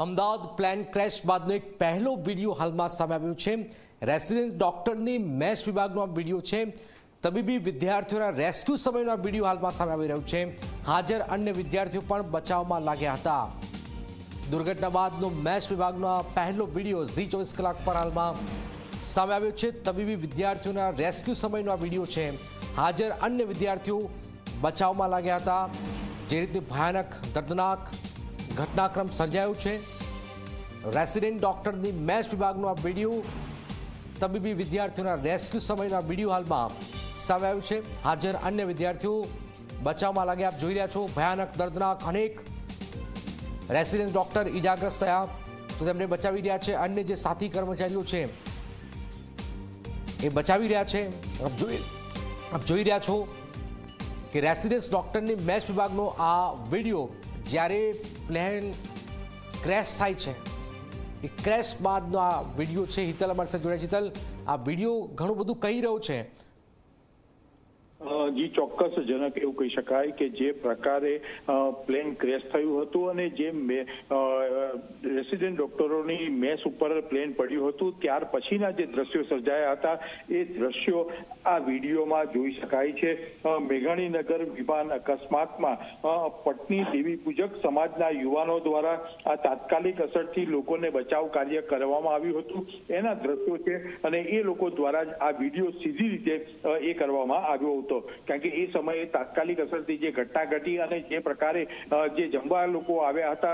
Ahmedabad plane crash બાદનો એક પહેલો video હાલમાં સામે આવ્યો છે। રેસિડેન્સ ડોક્ટરની મેશ વિભાગનો આ વિડીયો છે। તબીબી વિદ્યાર્થીઓના રેસ્ક્યુ સમયનો આ વિડીયો હાલમાં સામે આવી રહ્યો છે। હાજર અન્ય વિદ્યાર્થીઓ પણ બચાવમાં લાગ્યા હતા। દુર્ઘટના બાદનો મેશ વિભાગનો આ પહેલો વિડીયો ઝી24 કલાક પર હાલમાં સામે આવ્યો છે। તબીબી વિદ્યાર્થીઓના રેસ્ક્યુ સમયનો આ વિડીયો છે। હાજર અન્ય વિદ્યાર્થીઓ બચાવમાં લાગ્યા હતા। જે રીતે ભયાનક દર્દનાક ઘટનાક્રમ સર્જાયો છે। રેસિડેન્ટ ડોક્ટરની મેશ વિભાગનો આ વિડીયો તબીબી વિદ્યાર્થીઓના રેસ્ક્યુ સમયનો આ વિડીયો હાલમાં સામે આવ્યો છે। હાજર અન્ય વિદ્યાર્થીઓ બચાવમાં લાગ્યા। આપ જોઈ રહ્યા છો ભયાનક દર્દનાક અનેક રેસિડેન્ટ ડોક્ટર ઇજાગ્રસ્ત થયા તો તેમને બચાવી રહ્યા છે। અન્ય જે સાથી કર્મચારીઓ છે એ બચાવી રહ્યા છે। આપ જોઈ રહ્યા છો કે રેસિડેન્સ ડોક્ટરની મેશ વિભાગનો આ વિડીયો જ્યારે પ્લેન ક્રેશ થાય છે એ ક્રેશ બાદનો આ વિડીયો છે। હિતલ અમારી સાથે જોડાય। હિતલ, આ વિડીયો ઘણું બધું કહી રહ્યો છે। જી ચોક્કસ જનક એવું કહી શકાય કે જે પ્રકારે પ્લેન ક્રેશ થયું હતું અને જે રેસિડેન્ટ ડોક્ટરોની મેસ ઉપર પ્લેન પડ્યું હતું ત્યાર પછીના જે દ્રશ્યો સર્જાયા હતા એ દ્રશ્યો આ વિડીયોમાં જોઈ શકાય છે। મેઘાણીનગર વિમાન અકસ્માતમાં પટની દેવી પૂજક સમાજના યુવાનો દ્વારા આ તાત્કાલિક અસરથી લોકોને બચાવ કાર્ય કરવામાં આવ્યું હતું એના દ્રશ્યો છે અને એ લોકો દ્વારા જ આ વિડીયો સીધી રીતે એ કરવામાં આવ્યો હતો। કારણ કે એ સમયે તાત્કાલિક અસરથી જે ઘટના ઘટી અને જે પ્રકારે જે જમવા લોકો આવ્યા હતા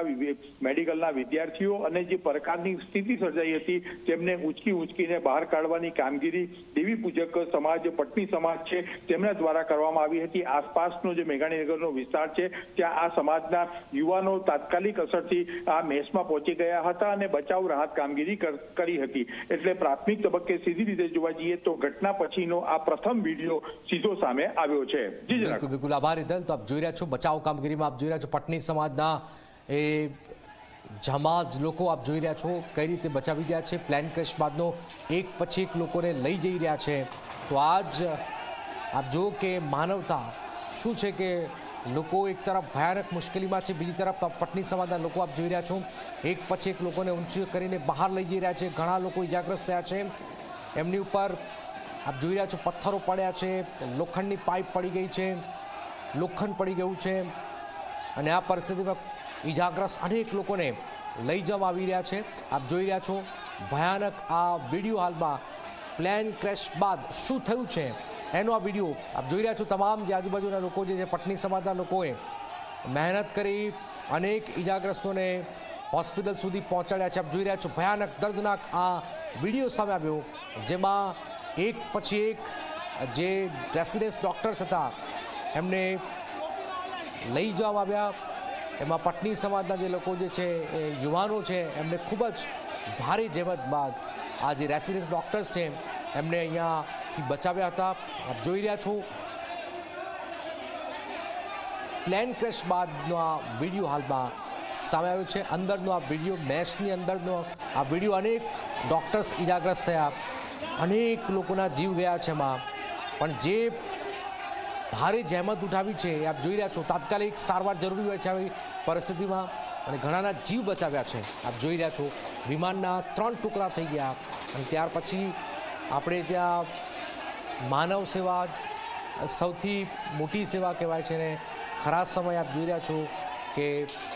મેડિકલના વિદ્યાર્થીઓ અને જે પ્રકારની સ્થિતિ સર્જાઈ હતી તેમને ઉંચકીને બહાર કાઢવાની કામગીરી દેવી પૂજક સમાજ પટની સમાજ છે તેમના દ્વારા કરવામાં આવી હતી। આસપાસનો જે મેઘાણીનગરનો વિસ્તાર છે ત્યાં આ સમાજના યુવાનો તાત્કાલિક અસરથી આ મેસમાં પહોંચી ગયા હતા અને બચાવ રાહત કામગીરી કરી હતી। એટલે પ્રાથમિક તબક્કે સીધી રીતે જોવા જઈએ તો ઘટના પછીનો આ પ્રથમ વિડીયો સીધો સામે આવ્યો છે। બિલકુલ આભાર હિતલ। તો આપ જોઈ રહ્યા છો બચાવ કામગીરીમાં આપ જોઈ રહ્યા છો પટની સમાજના એ જમાજ લોકો આપ જોઈ રહ્યા છો કઈ રીતે બચાવી રહ્યા છે। પ્લેન ક્રેશ બાદનો એક પછી એક લોકોને લઈ જઈ રહ્યા છે। તો આજ આપ જો કે માનવતા શું છે કે લોકો એક તરફ ભયાનક મુશ્કેલીમાં છે, બીજી તરફ પટની સમાજના લોકો આપ જોઈ રહ્યા છો એક પછી એક લોકોને ઊંચી કરીને બહાર લઈ જઈ રહ્યા છે। ઘણા લોકો ઇજાગ્રસ્ત થયા છે। એમની ઉપર આપ જોઈ રહ્યા છો પથ્થરો પડ્યા છે, લોખંડની પાઇપ પડી ગઈ છે, લોખંડ પડી ગયું છે અને આ પરિસ્થિતિમાં ઇજાગ્રસ્ત અનેક લોકોને લઈ જવામાં આવી રહ્યા છે। આપ જોઈ રહ્યા છો ભયાનક આ વિડીયો હાલમાં પ્લેન ક્રેશ બાદ શું થયું છે એનો આ વિડીયો આપ જોઈ રહ્યા છો। તમામ જે આજુબાજુના લોકો જે પટની સમાજના લોકોએ મહેનત કરી અનેક ઇજાગ્રસ્તોને હોસ્પિટલ સુધી પહોંચાડ્યા છે। આપ જોઈ રહ્યા છો ભયાનક દર્દનાક આ વિડીયો સામે આવ્યો જેમાં એક પછી એક જે રેસિડેન્સ ડોક્ટર્સ હતા એમને લઈ જવામાં આવ્યા। એમાં પટની સમાજના જે લોકો જે છે એ યુવાનો છે એમને ખૂબ જ ભારે જહેમત બાદ આ જે રેસિડેન્સ ડોક્ટર્સ છે એમને અહીંયાથી બચાવ્યા હતા। આપ જોઈ રહ્યા છો પ્લેન ક્રેશ બાદનો આ વિડીયો હાલમાં સામે આવ્યો છે। અંદરનો આ વિડીયો મેશની અંદરનો આ વિડીયો અનેક ડોક્ટર્સ ઇજાગ્રસ્ત થયા, અનેક લોકોના જીવ ગયા છે એમાં પણ જે ભારે જહેમત ઉઠાવી છે આપ જોઈ રહ્યા છો। તાત્કાલિક સારવાર જરૂરી હોય છે આવી પરિસ્થિતિમાં અને ઘણાના જીવ બચાવ્યા છે। આપ જોઈ રહ્યા છો વિમાનના 3 ટુકડા થઈ ગયા અને ત્યાર પછી આપણે ત્યાં માનવ સેવા સૌથી મોટી સેવા કહેવાય છે ને ખરાબ સમય આપ જોઈ રહ્યા છો કે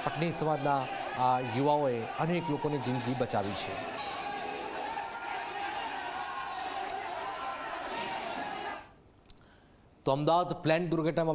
પટની સમાજના આ યુવાઓએ અનેક લોકોની જિંદગી બચાવી છે। તો અમદાવાદ પ્લેન દુર્ઘટનામાં